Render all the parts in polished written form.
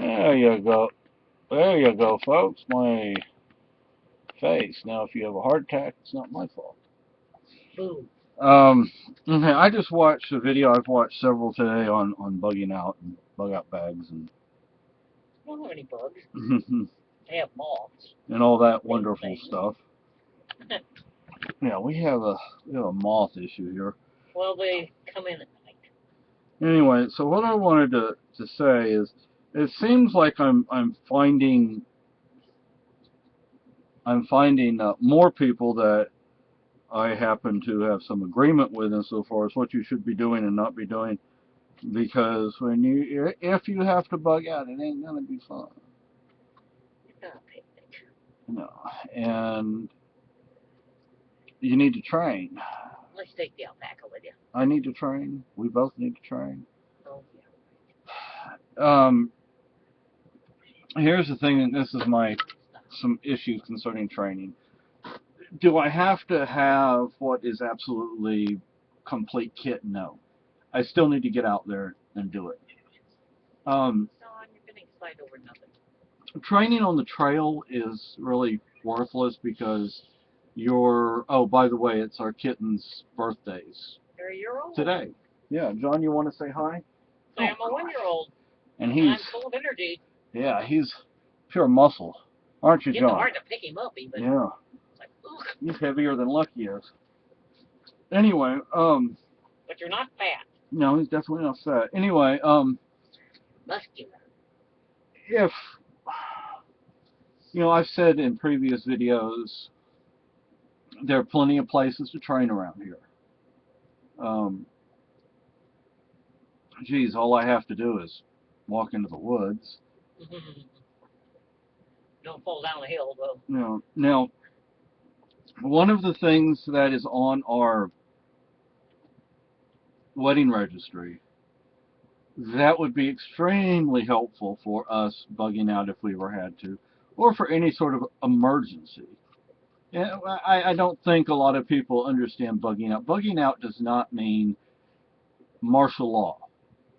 There you go. There you go, folks. My face. Now, if you have a heart attack, it's not my fault. Boom. Um, okay, I just watched a video. I've watched several today on bugging out and bug out bags and I don't have any bugs. I have moths. and all that Same wonderful thing. stuff. Yeah, we have a moth issue here. Well, they come in at night. Anyway, so what I wanted to say is, it seems like I'm finding more people that I happen to have some agreement with and so far as what you should be doing and not be doing. Because if you have to bug out, it ain't gonna be fun. It's not a picnic. No, and you need to train. Let's take the alpaca with you. I need to train. We both need to train. Oh, yeah. Here's the thing, and this is some issues concerning training. Do I have to have what is absolutely complete kit? No. I still need to get out there and do it. Son, you're going to slide over nothing. Training on the trail is really worthless because oh, by the way, it's our kitten's birthdays. They're a year old. Today. Yeah, John, you want to say hi? So I'm a 1-year-old. And I'm full of energy. Yeah, he's pure muscle. Aren't you, It's John? hard to pick him up even. Yeah. It's like, ugh. He's heavier than Lucky is. Anyway, But you're not fat. no, he's definitely not fat. Anyway, Muscular. if, I've said in previous videos, there are plenty of places to train around here. Geez, all I have to do is walk into the woods. Don't fall down the hill, though. Now, one of the things that is on our wedding registry that would be extremely helpful for us bugging out if we ever had to, or for any sort of emergency. And I don't think a lot of people understand bugging out. Bugging out does not mean martial law.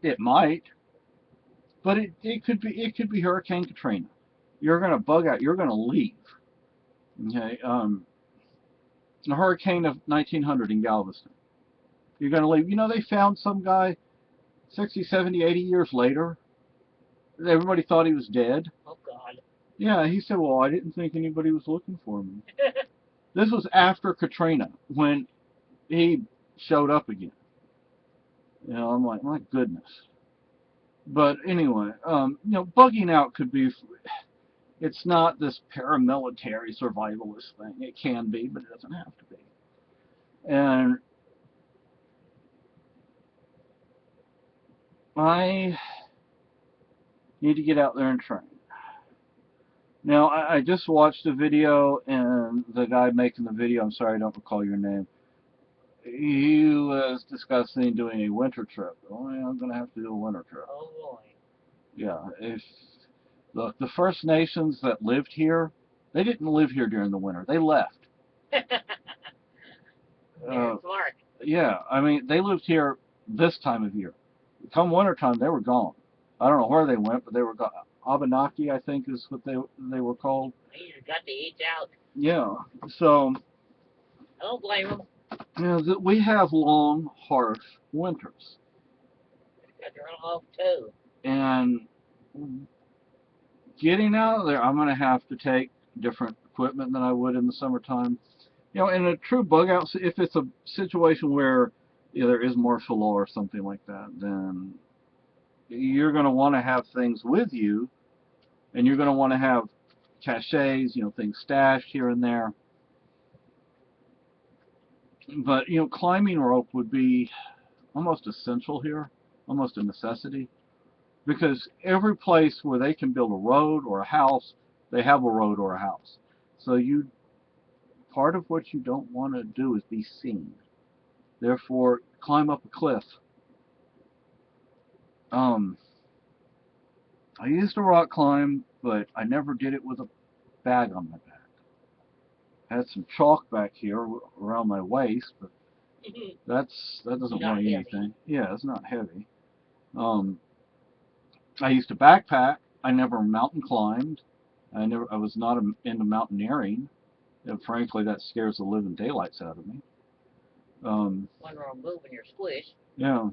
It might, but it could be Hurricane Katrina. You're going to bug out. You're going to leave. Okay. The hurricane of 1900 in Galveston. You're going to leave. They found some guy 60, 70, 80 years later. Everybody thought he was dead. Oh, God. Yeah, he said, well, I didn't think anybody was looking for me. This was after Katrina, when he showed up again. I'm like, my goodness. But anyway, bugging out could be, it's not this paramilitary survivalist thing. It can be, but it doesn't have to be. And I need to get out there and train. Now, I just watched a video, and the guy making the video, I'm sorry I don't recall your name, he was discussing doing a winter trip. Oh, yeah, I'm going to have to do a winter trip. Oh, boy. Yeah, look, the First Nations that lived here, they didn't live here during the winter. They left. They're smart. Yeah, I mean, they lived here this time of year. Come wintertime, they were gone. I don't know where they went, but they were gone. Abenaki, I think, is what they were called. They just got to age out. Yeah, so I don't blame them. We have long, harsh winters. Got to run off, too. And getting out of there, I'm going to have to take different equipment than I would in the summertime. In a true bug out, if it's a situation where there is martial law or something like that, then you're going to want to have things with you, and you're going to want to have caches, things stashed here and there. But, climbing rope would be almost essential here, almost a necessity, because every place where they can build a road or a house, they have a road or a house. So part of what you don't want to do is be seen. Therefore, climb up a cliff. I used to rock climb, but I never did it with a bag on my back. I had some chalk back here around my waist, but that doesn't weigh anything. Yeah, it's not heavy. I used to backpack. I never mountain climbed. I was not into mountaineering. And frankly, that scares the living daylights out of me. When we're moving your squish. Yeah.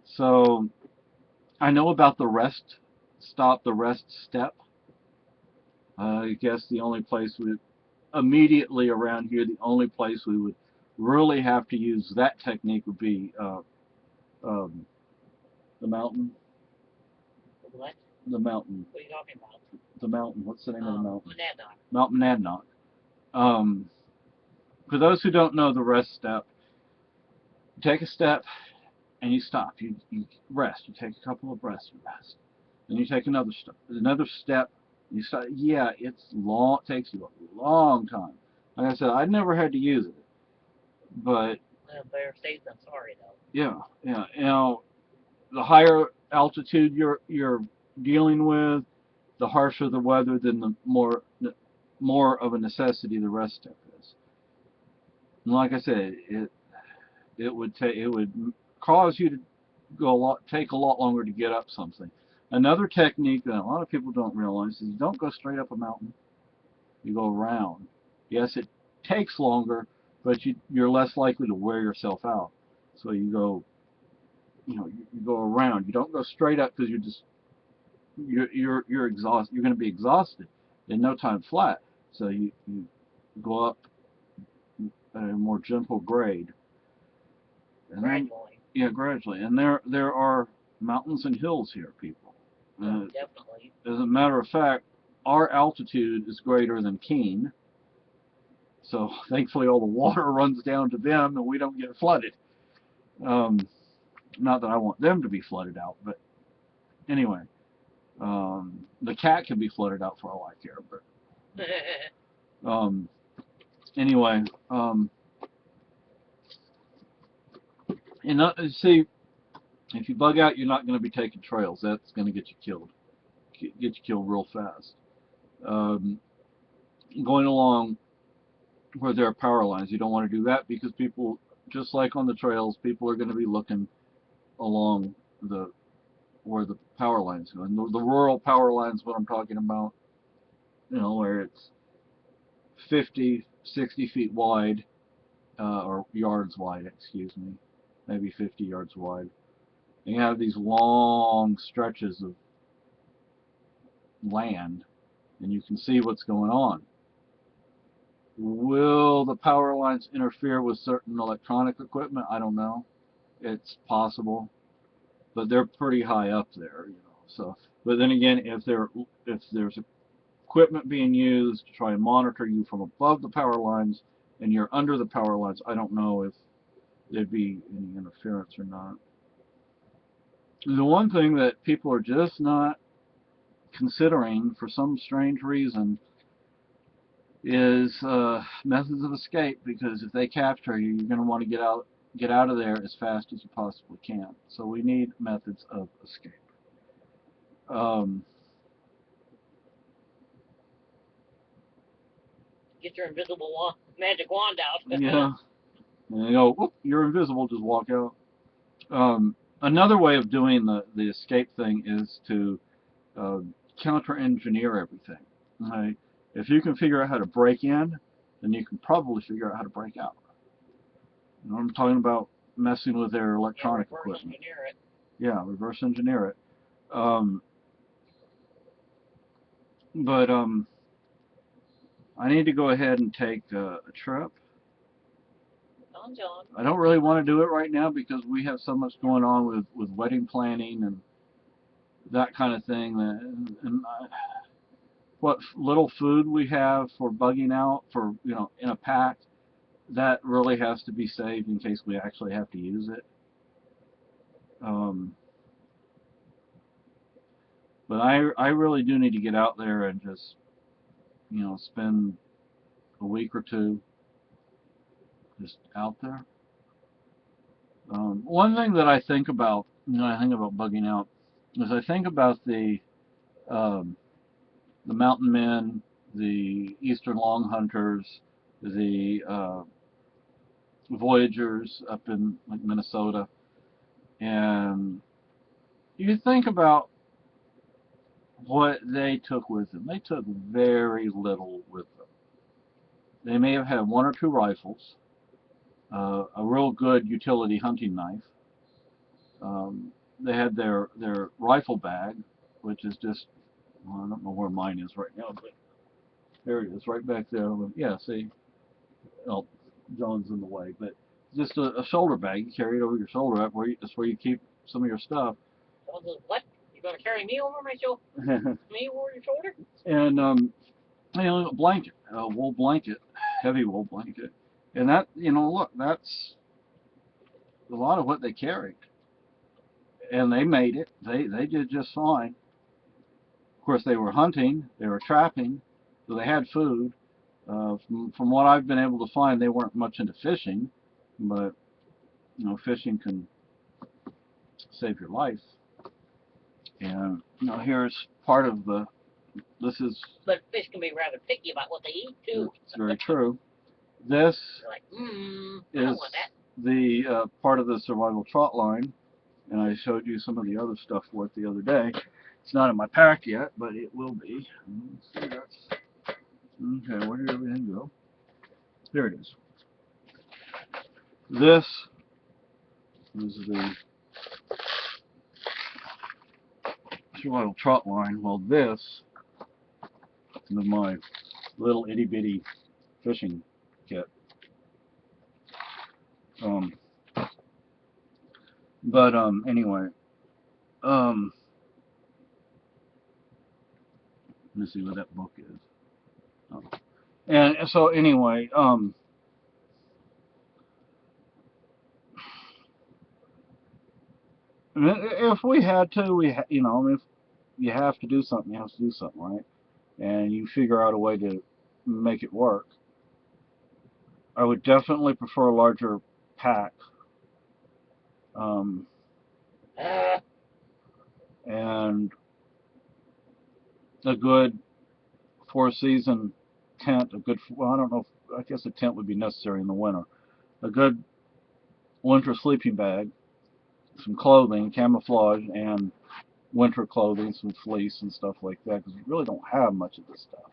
So I know about the rest stop, the rest step. I guess the only place we immediately around here, the only place we would really have to use that technique would be um, the mountain. What? The mountain. What are you talking about? The mountain. What's the name of the mountain? Monadnock. Mount Monadnock. For those who don't know the rest step, you take a step and you stop. You rest. You take a couple of breaths. You rest. Then you take another step. Another step. You start. Yeah, it's long. It takes you a long time. Like I said, I never had to use it, but Well, better safe than sorry, though. yeah. You know, the higher altitude you're dealing with, the harsher the weather, then the more of a necessity the rest step is. And like I said, it would cause you to take a lot longer to get up something. Another technique that a lot of people don't realize is you don't go straight up a mountain. You go around. Yes, it takes longer, but you're less likely to wear yourself out. So you go around. You don't go straight up because you're exhausted. You're going to be exhausted in no time flat. So you go up at a more gentle grade. And then, Gradually. yeah, gradually. And there are mountains and hills here, people. Definitely. As a matter of fact, our altitude is greater than Keene. So thankfully all the water runs down to them and we don't get flooded. Not that I want them to be flooded out, but anyway. The cat can be flooded out for all I care, but anyway, see, if you bug out, you're not going to be taking trails. That's going to get you killed. Get you killed real fast. Going along where there are power lines, you don't want to do that because people, just like on the trails, people are going to be looking along where the power lines go. And the rural power lines, what I'm talking about, where it's 50, 60 feet wide, or yards wide, excuse me, maybe 50 yards wide. And you have these long stretches of land, and you can see what's going on. Will the power lines interfere with certain electronic equipment? I don't know. It's possible, but they're pretty high up there, So, but then again, if there's equipment being used to try and monitor you from above the power lines, and you're under the power lines, I don't know if there'd be any interference or not. The one thing that people are just not considering for some strange reason is methods of escape, because if they capture you, you're going to want to get out of there as fast as you possibly can. So we need methods of escape. Get your invisible magic wand out. Yeah. And whoop, you're invisible, just walk out. Another way of doing the escape thing is to counter-engineer everything. Okay? If you can figure out how to break in, then you can probably figure out how to break out. I'm talking about messing with their electronic equipment. Engineer it. Yeah, reverse engineer it. But I need to go ahead and take a trip. John. I don't really want to do it right now because we have so much going on with wedding planning and that kind of thing. What little food we have for bugging out for in a pack, that really has to be saved in case we actually have to use it. But I really do need to get out there and just spend a week or two just out there. One thing that I think about when I think about bugging out is I think about the mountain men, the eastern long hunters, the voyagers up in like Minnesota, and you think about what they took with them. They took very little with them. They may have had one or two rifles, a real good utility hunting knife. They had their rifle bag, which is just, well, I don't know where mine is right now, but there it is, right back there. Yeah, see, oh, John's in the way, but just a shoulder bag. You carry it over your shoulder. That's where you keep some of your stuff. Someone says, what? You're going to carry me over my shoulder? Me over your shoulder? And a blanket, a wool blanket, heavy wool blanket, and that, look, that's a lot of what they carried, and they made it. They did just fine. Of course, they were hunting, they were trapping, so they had food. From what I've been able to find, they weren't much into fishing, but fishing can save your life. And here's part of the. This is. But fish can be rather picky about what they eat too. It's very true. This They're like, I is don't want that. the part of the survival trot line, and I showed you some of the other stuff for it the other day. It's not in my pack yet, but it will be. Let's see, okay, where did everything go? There it is. This is the survival trot line. Well, this is my little itty bitty fishing kit. Anyway, let me see what that book is. Oh. And so anyway, if we had to, if you have to do something, you have to do something, right? And you figure out a way to make it work. I would definitely prefer a larger pack. And a good four-season tent, well, I don't know, I guess a tent would be necessary in the winter. A good winter sleeping bag, some clothing, camouflage, and winter clothing, some fleece and stuff like that, because we really don't have much of this stuff.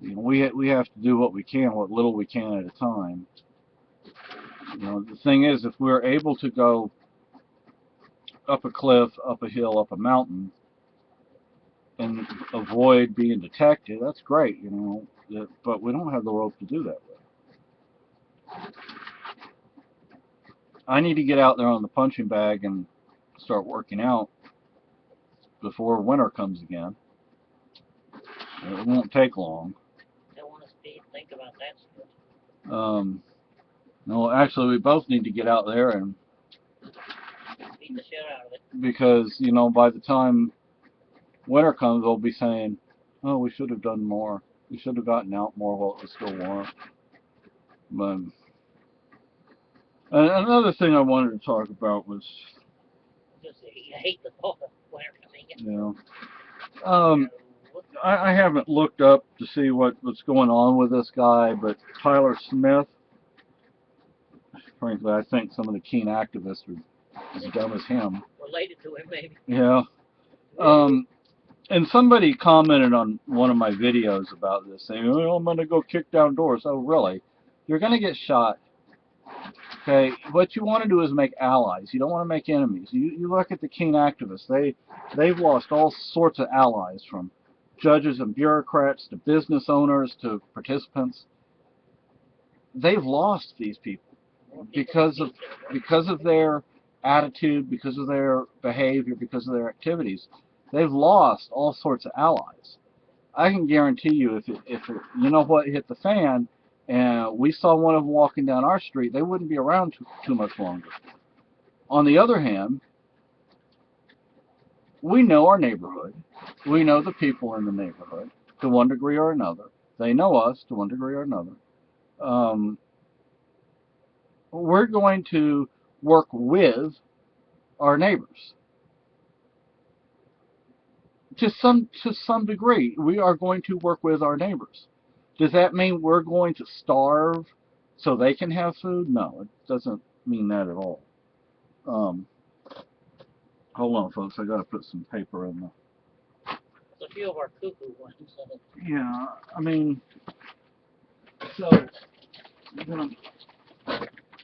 We have to do what we can, what little we can at a time. The thing is, if we're able to go up a cliff, up a hill, up a mountain, and avoid being detected, that's great, but we don't have the rope to do that with. I need to get out there on the punching bag and start working out before winter comes again. It won't take long. Don't want to think about that stuff. No, actually, we both need to get out there and beat the shit out of it. Because, by the time winter comes, they'll be saying, oh, we should have done more. We should have gotten out more while it was still warm. But another thing I wanted to talk about was... I hate the winter coming in. I haven't looked up to see what's going on with this guy, but Tyler Smith, frankly, I think some of the keen activists are as dumb as him. Related to him, maybe. Yeah. And somebody commented on one of my videos about this, saying, oh, I'm going to go kick down doors. Oh, really? You're going to get shot. Okay? What you want to do is make allies. You don't want to make enemies. You look at the keen activists. They've lost all sorts of allies, from judges and bureaucrats to business owners to participants. They've lost these people because of their attitude, because of their behavior, because of their activities. They've lost all sorts of allies. I can guarantee you, if hit the fan, and we saw one of them walking down our street, they wouldn't be around too much longer. On the other hand, we know our neighborhood. We know the people in the neighborhood to one degree or another. They know us to one degree or another. We're going to work with our neighbors. To some degree, we are going to work with our neighbors. Does that mean we're going to starve so they can have food? No, it doesn't mean that at all. Hold on, folks. I got to put some paper in the few of our cuckoo ones. Yeah, I mean, so, you know,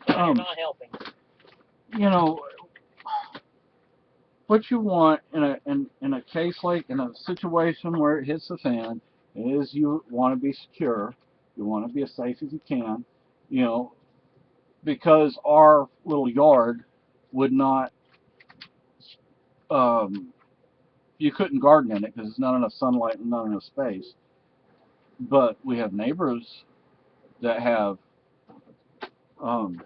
You're not helping. you know, what you want in a case like in a situation where it hits the fan is you want to be secure. You want to be as safe as you can. You know, because our little yard would not, you couldn't garden in it because there's not enough sunlight and not enough space. But we have neighbors that have um,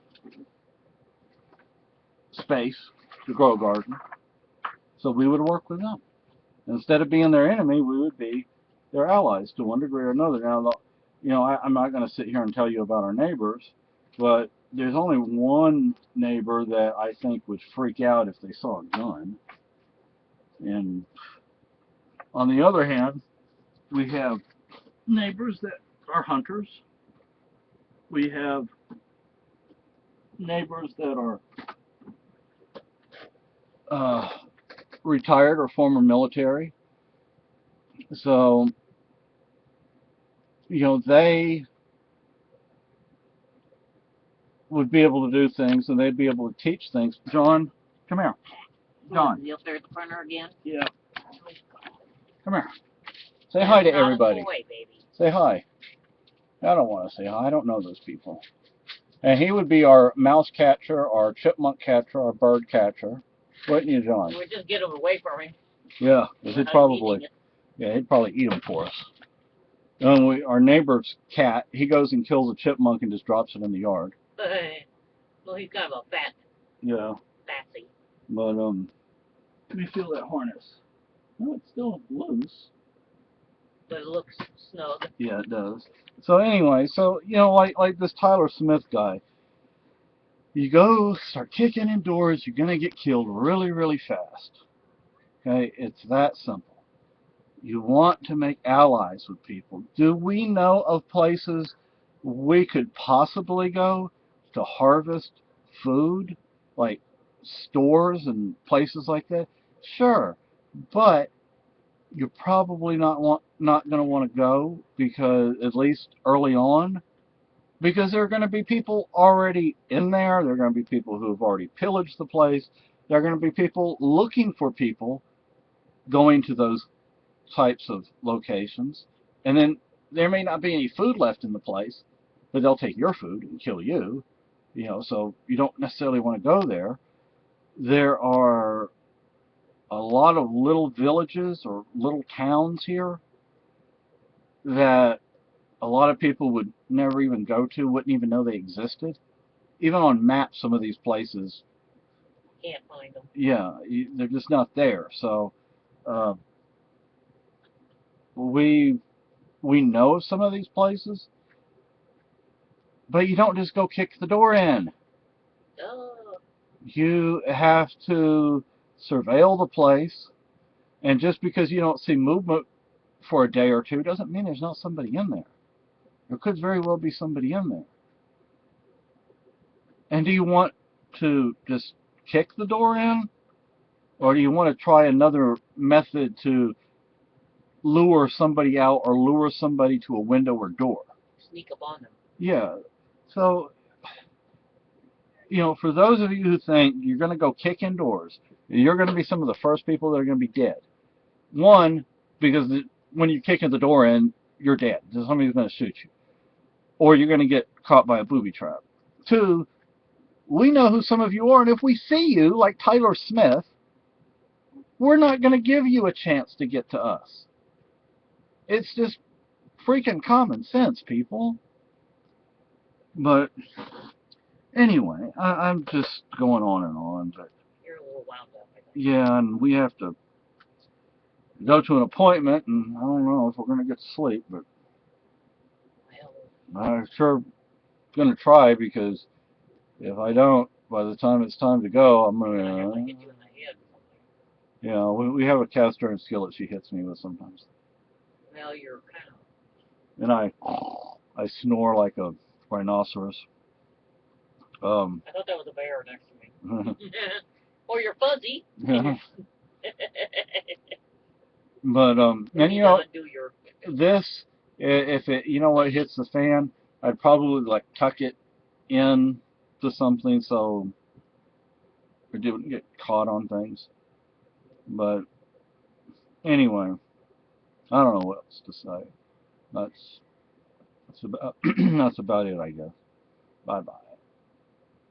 space to grow a garden, so we would work with them. Instead of being their enemy, we would be their allies to one degree or another. Now, you know, I'm not going to sit here and tell you about our neighbors, but there's only one neighbor that I think would freak out if they saw a gun. And on the other hand, we have neighbors that are hunters. We have neighbors that are retired or former military. So, you know, they would be able to do things and they'd be able to teach things. John, come here. John. You up there at the printer again? Yeah. Come here. Say hi to everybody. Boy, baby. Say hi. I don't want to say hi. I don't know those people. And he would be our mouse catcher, our chipmunk catcher, our bird catcher. Wouldn't you, John? We'd just get them away from him. Yeah, he'd probably eat them for us. And our neighbor's cat, he goes and kills a chipmunk and just drops it in the yard. Well, he's kind of a fat. Yeah. Fatsy. But let me feel that harness. No, it's still loose. But it looks snug. Yeah, it does. So anyway, you know, like this Tyler Smith guy, you go start kicking indoors, you're gonna get killed really, really fast. Okay, it's that simple. You want to make allies with people. Do we know of places we could possibly go to harvest food, like stores and places like that? Sure, but you're probably not going to want to go, because at least early on, because there are going to be people already in there. There are going to be people who have already pillaged the place. There are going to be people looking for people going to those types of locations, and then there may not be any food left in the place, but they'll take your food and kill you. You know, so you don't necessarily want to go there. There are a lot of little villages or little towns here that a lot of people would never even go to, wouldn't even know they existed. Even on maps, some of these places, can't find them. Yeah, they're just not there. So we know of some of these places, but you don't just go kick the door in. You have to surveil the place, and just because you don't see movement for a day or two doesn't mean there's not somebody in there. There could very well be somebody in there. And do you want to just kick the door in, or do you want to try another method to lure somebody out or lure somebody to a window or door? Sneak up on them. Yeah. So, you know, for those of you who think you're going to go kick indoors, you're going to be some of the first people that are going to be dead. One, because when you kick the door in, you're dead. Somebody's going to shoot you. Or you're going to get caught by a booby trap. Two, we know who some of you are, and if we see you, like Tyler Smith, we're not going to give you a chance to get to us. It's just freaking common sense, people. But anyway, I'm just going on and on. But you're a little wound up, I think. Yeah, and we have to go to an appointment, and I don't know if we're going to get to sleep, but I'm sure going to try, because if I don't, by the time it's time to go, I'm going to hit you in the head or something. Yeah, we have a cast iron skillet she hits me with sometimes. Well, you're kind of... And I snore like a rhinoceros. I thought that was a bear next to me. Or you're fuzzy. Yeah. But When and you you know undo your. this, if it it hits the fan, I'd probably like tuck it in to something so it didn't get caught on things. But anyway, I don't know what else to say. That's about that's about it, I guess. Bye bye.